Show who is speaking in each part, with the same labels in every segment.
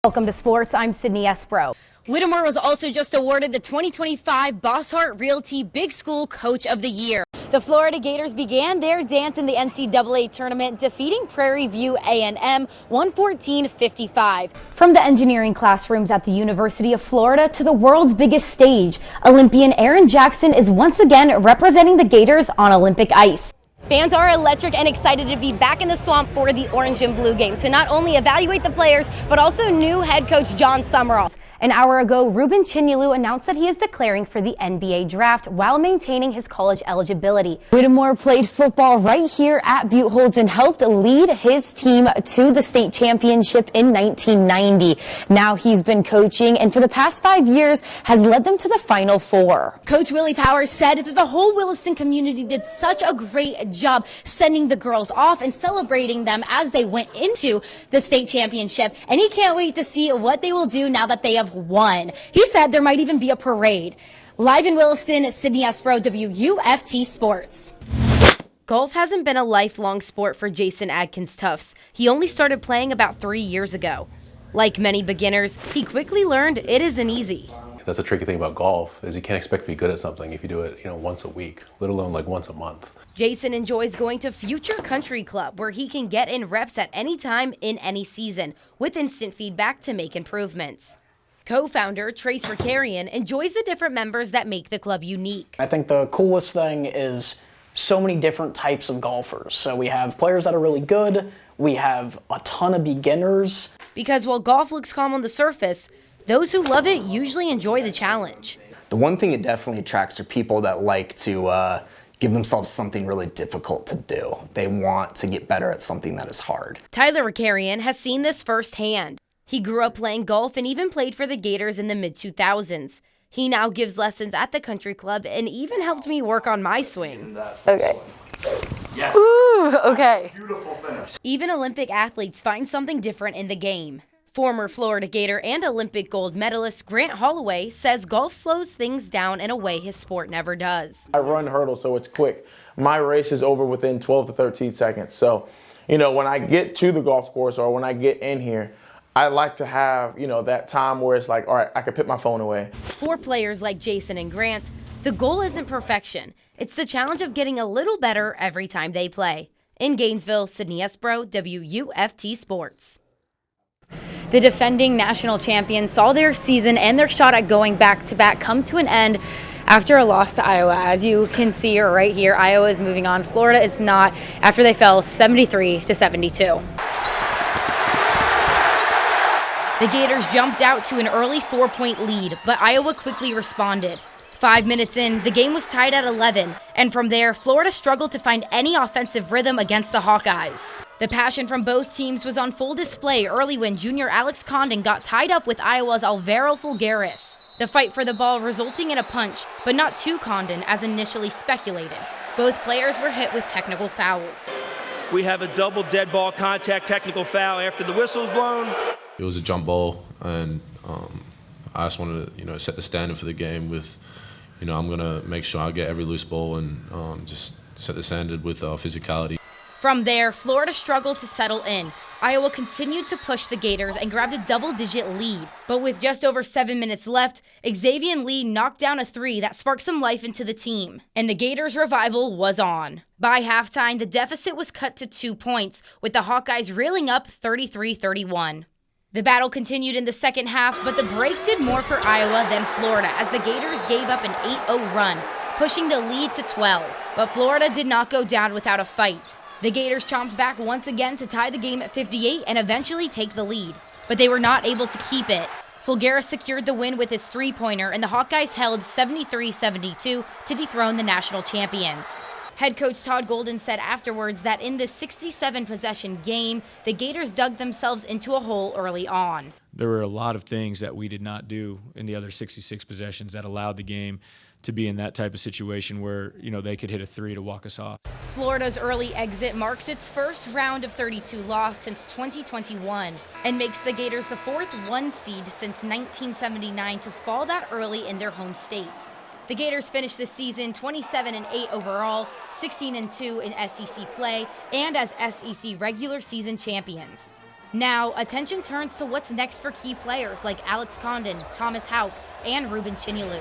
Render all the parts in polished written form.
Speaker 1: Welcome to sports. I'm Sydnie Espro.
Speaker 2: Whittemore was also just awarded the 2025 Bosshart Realty Big School Coach of the Year. The Florida Gators began their dance in the NCAA tournament, defeating Prairie View A&M 114-55.
Speaker 1: From the engineering classrooms at the University of Florida to the world's biggest stage, Olympian Aaron Jackson is once again representing the Gators on Olympic ice.
Speaker 2: Fans are electric and excited to be back in the swamp for the Orange and Blue game to not only evaluate the players, but also new head coach John Summerall.
Speaker 1: An hour ago, Ruben Chinyelu announced that he is declaring for the NBA draft while maintaining his college eligibility.
Speaker 3: Whittemore played football right here at Buchholz and helped lead his team to the state championship in 1990. Now he's been coaching and for the past 5 years has led them to the Final Four.
Speaker 2: Coach Willie Powers said that the whole Williston community did such a great job sending the girls off and celebrating them as they went into the state championship, and he can't wait to see what they will do now that they have won. He said there might even be a parade. Live in Williston, Sydnie Espro, WUFT Sports. Golf hasn't been a lifelong sport for Jason Adkins Tufts. He only started playing about 3 years ago. Like many beginners, he quickly learned it isn't easy.
Speaker 4: That's the tricky thing about golf, is you can't expect to be good at something if you do it, once a week, let alone like once a month.
Speaker 2: Jason enjoys going to Future Country Club, where he can get in reps at any time in any season, with instant feedback to make improvements. Co-founder Trace Ricarian enjoys the different members that make the club unique.
Speaker 5: I think the coolest thing is so many different types of golfers. So we have players that are really good, we have a ton of beginners.
Speaker 2: Because while golf looks calm on the surface, those who love it usually enjoy the challenge.
Speaker 6: The one thing it definitely attracts are people that like to give themselves something really difficult to do. They want to get better at something that is hard.
Speaker 2: Tyler Ricarian has seen this firsthand. He grew up playing golf and even played for the Gators in the mid-2000s. He now gives lessons at the country club and even helped me work on my swing.
Speaker 1: Okay.
Speaker 6: Yes.
Speaker 1: Ooh, okay.
Speaker 6: Beautiful finish.
Speaker 2: Even Olympic athletes find something different in the game. Former Florida Gator and Olympic gold medalist Grant Holloway says golf slows things down in a way his sport never does.
Speaker 7: I run hurdles, so it's quick. My race is over within 12 to 13 seconds. So, when I get to the golf course or when I get in here, I like to have, that time where it's like, all right, I can put my phone away.
Speaker 2: For players like Jason and Grant, the goal isn't perfection. It's the challenge of getting a little better every time they play. In Gainesville, Sydnie Espro, WUFT Sports.
Speaker 1: The defending national champions saw their season and their shot at going back-to-back come to an end after a loss to Iowa. As you can see right here, Iowa is moving on. Florida is not, after they fell 73-72.
Speaker 2: The Gators jumped out to an early 4-point lead, but Iowa quickly responded. 5 minutes in, the game was tied at 11, and from there, Florida struggled to find any offensive rhythm against the Hawkeyes. The passion from both teams was on full display early when junior Alex Condon got tied up with Iowa's Alvaro Fulgaris. The fight for the ball resulting in a punch, but not to Condon as initially speculated. Both players were hit with technical fouls.
Speaker 8: We have a double dead ball contact technical foul after the whistle's blown.
Speaker 4: It was a jump ball, and I just wanted to, set the standard for the game with, I'm going to make sure I get every loose ball and just set the standard with physicality.
Speaker 2: From there, Florida struggled to settle in. Iowa continued to push the Gators and grabbed a double-digit lead. But with just over 7 minutes left, Xavier Lee knocked down a three that sparked some life into the team. And the Gators' revival was on. By halftime, the deficit was cut to 2 points, with the Hawkeyes reeling up 33-31. The battle continued in the second half, but the break did more for Iowa than Florida as the Gators gave up an 8-0 run, pushing the lead to 12. But Florida did not go down without a fight. The Gators chomped back once again to tie the game at 58 and eventually take the lead. But they were not able to keep it. Fulgaris secured the win with his three-pointer, and the Hawkeyes held 73-72 to dethrone the national champions. Head coach Todd Golden said afterwards that in this 67-possession game, the Gators dug themselves into a hole early on.
Speaker 9: There were a lot of things that we did not do in the other 66 possessions that allowed the game to be in that type of situation where, they could hit a three to walk us off.
Speaker 2: Florida's early exit marks its first round of 32 loss since 2021 and makes the Gators the fourth 1 seed since 1979 to fall that early in their home state. The Gators finished the season 27-8 overall, 16-2 in SEC play, and as SEC regular season champions. Now, attention turns to what's next for key players like Alex Condon, Thomas Houck, and Ruben Chinyelu.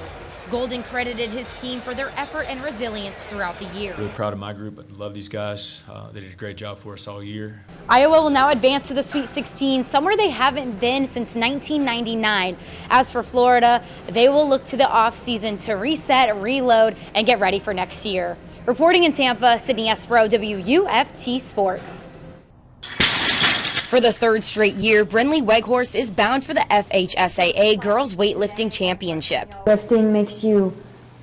Speaker 2: Golden credited his team for their effort and resilience throughout the year.
Speaker 9: Really proud of my group. I love these guys. They did a great job for us all year.
Speaker 1: Iowa will now advance to the Sweet 16, somewhere they haven't been since 1999. As for Florida, they will look to the offseason to reset, reload, and get ready for next year. Reporting in Tampa, Sydnie Espro, WUFT Sports. For the third straight year, Brinley Weghorst is bound for the FHSAA Girls Weightlifting Championship.
Speaker 10: Lifting makes you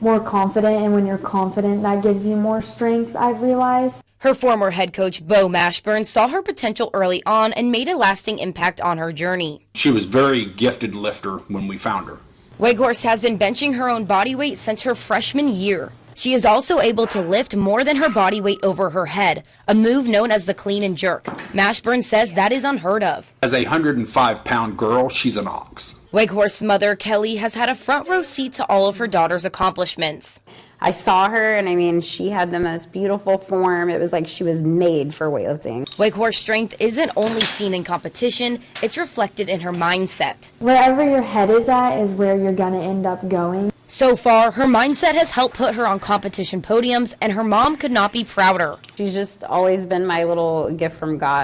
Speaker 10: more confident, and when you're confident, that gives you more strength, I've realized.
Speaker 2: Her former head coach, Bo Mashburn, saw her potential early on and made a lasting impact on her journey.
Speaker 11: She was a very gifted lifter when we found her.
Speaker 2: Weghorst has been benching her own body weight since her freshman year. She is also able to lift more than her body weight over her head, a move known as the clean and jerk. Mashburn says that is unheard of.
Speaker 11: As a 105-pound girl, she's an ox.
Speaker 2: Weghorst's mother, Kelly, has had a front row seat to all of her daughter's accomplishments.
Speaker 12: I saw her, and I mean, she had the most beautiful form. It was like she was made for weightlifting.
Speaker 2: Weghorst's strength isn't only seen in competition, it's reflected in her mindset.
Speaker 10: Wherever your head is at is where you're going to end up going.
Speaker 2: So far, her mindset has helped put her on competition podiums, and her mom could not be prouder.
Speaker 12: She's just always been my little gift from God.